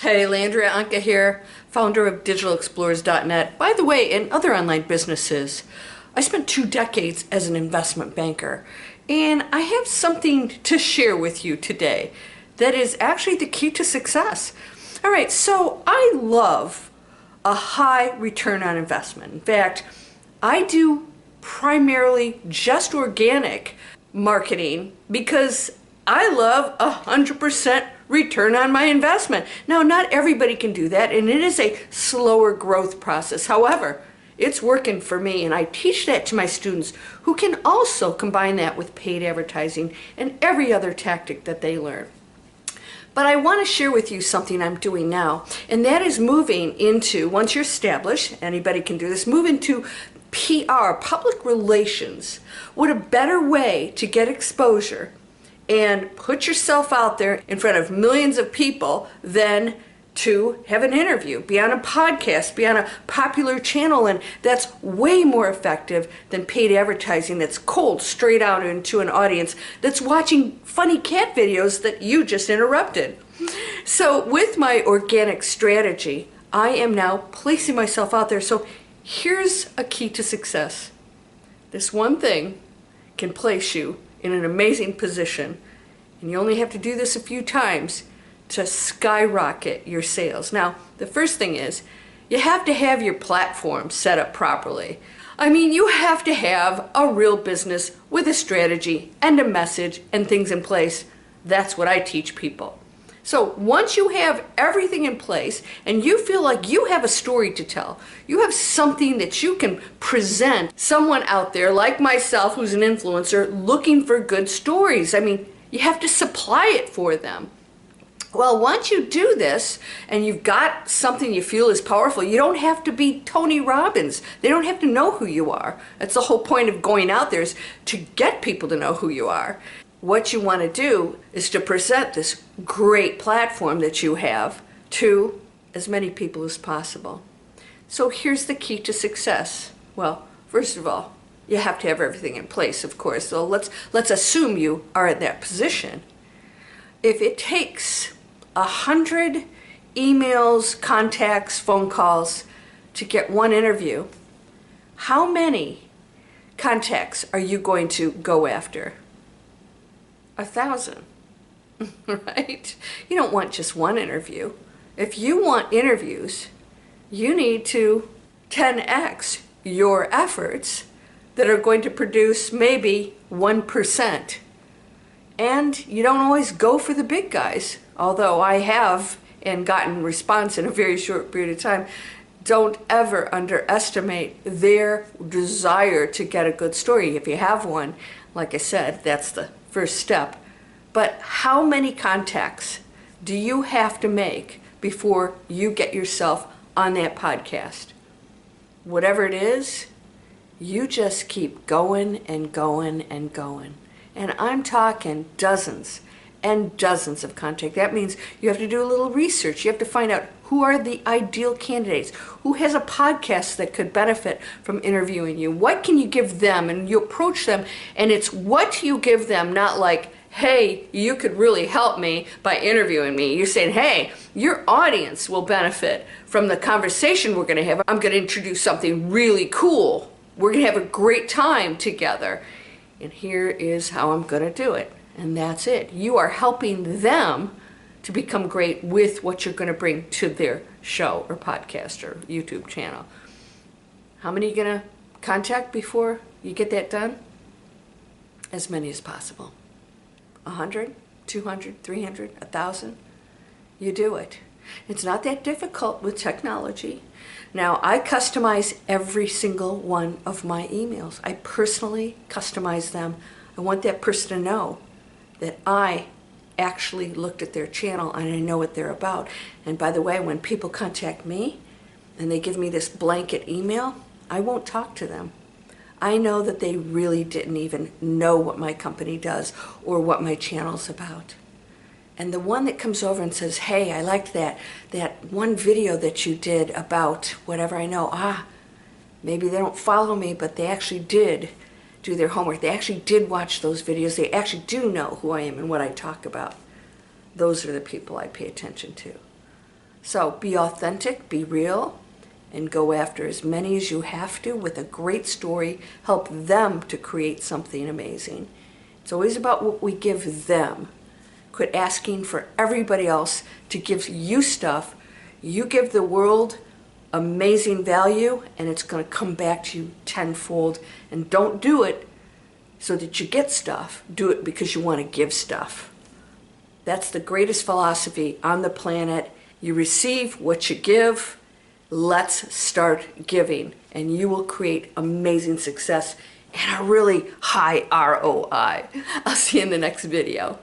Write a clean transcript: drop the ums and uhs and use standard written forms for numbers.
Hey, Landria, Onkka here, founder of digitalexplorers.net. By the way, and other online businesses, I spent 2 decades as an investment banker, and I have something to share with you today that is actually the key to success. All right, so I love a high return on investment. In fact, I do primarily just organic marketing because I love 100% return on my investment. Now, not everybody can do that, and it is a slower growth process. However, it's working for me, and I teach that to my students who can also combine that with paid advertising and every other tactic that they learn. But I want to share with you something I'm doing now, and that is moving into, once you're established, anybody can do this, move into PR, public relations. What a better way to get exposure and put yourself out there in front of millions of people than to have an interview, be on a podcast, be on a popular channel, and that's way more effective than paid advertising that's cold straight out into an audience that's watching funny cat videos that you just interrupted. So with my organic strategy, I am now placing myself out there. So here's a key to success. This one thing can place you in an amazing position, and you only have to do this a few times to skyrocket your sales. Now, the first thing is you have to have your platform set up properly. I mean, you have to have a real business with a strategy and a message and things in place. That's what I teach people. So once you have everything in place and you feel like you have a story to tell, you have something that you can present someone out there like myself who's an influencer looking for good stories. I mean, you have to supply it for them. Well, once you do this and you've got something you feel is powerful, you don't have to be Tony Robbins. They don't have to know who you are. That's the whole point of going out there, is to get people to know who you are. What you want to do is to present this great platform that you have to as many people as possible. So here's the key to success. Well, first of all, you have to have everything in place, of course. So let's assume you are at that position. If it takes 100 emails, contacts, phone calls to get one interview, how many contacts are you going to go after? 1,000, right? You don't want just one interview. If you want interviews, you need to 10x your efforts that are going to produce maybe 1%. And you don't always go for the big guys, although I have and gotten response in a very short period of time. Don't ever underestimate their desire to get a good story. If you have one, like I said, that's the first step. But how many contacts do you have to make before you get yourself on that podcast? Whatever it is, you just keep going and going and going. And I'm talking dozens and dozens of contacts. That means you have to do a little research. You have to find out who are the ideal candidates, who has a podcast that could benefit from interviewing you. What can you give them? And you approach them, and it's what you give them, not like, hey, you could really help me by interviewing me. You're saying, hey, your audience will benefit from the conversation we're going to have. I'm going to introduce something really cool. We're going to have a great time together. And here is how I'm going to do it. And that's it. You are helping them to become great with what you're going to bring to their show or podcast or YouTube channel. How many are you going to contact before you get that done? As many as possible. 100, 200, 300, 1,000. You do it. It's not that difficult with technology. Now, I customize every single one of my emails. I personally customize them. I want that person to know that I actually looked at their channel and I know what they're about. And by the way, when people contact me and they give me this blanket email, I won't talk to them. I know that they really didn't even know what my company does or what my channel's about. And the one that comes over and says, hey, I liked that one video that you did about whatever, I know, maybe they don't follow me, but they actually did do their homework. They actually did watch those videos. They actually do know who I am and what I talk about. Those are the people I pay attention to. So be authentic, be real, and go after as many as you have to with a great story. Help them to create something amazing. It's always about what we give them. Quit asking for everybody else to give you stuff. You give the world amazing value, and it's going to come back to you tenfold. And don't do it so that you get stuff. Do it because you want to give stuff. That's the greatest philosophy on the planet. You receive what you give. Let's start giving, and you will create amazing success and a really high ROI. I'll see you in the next video.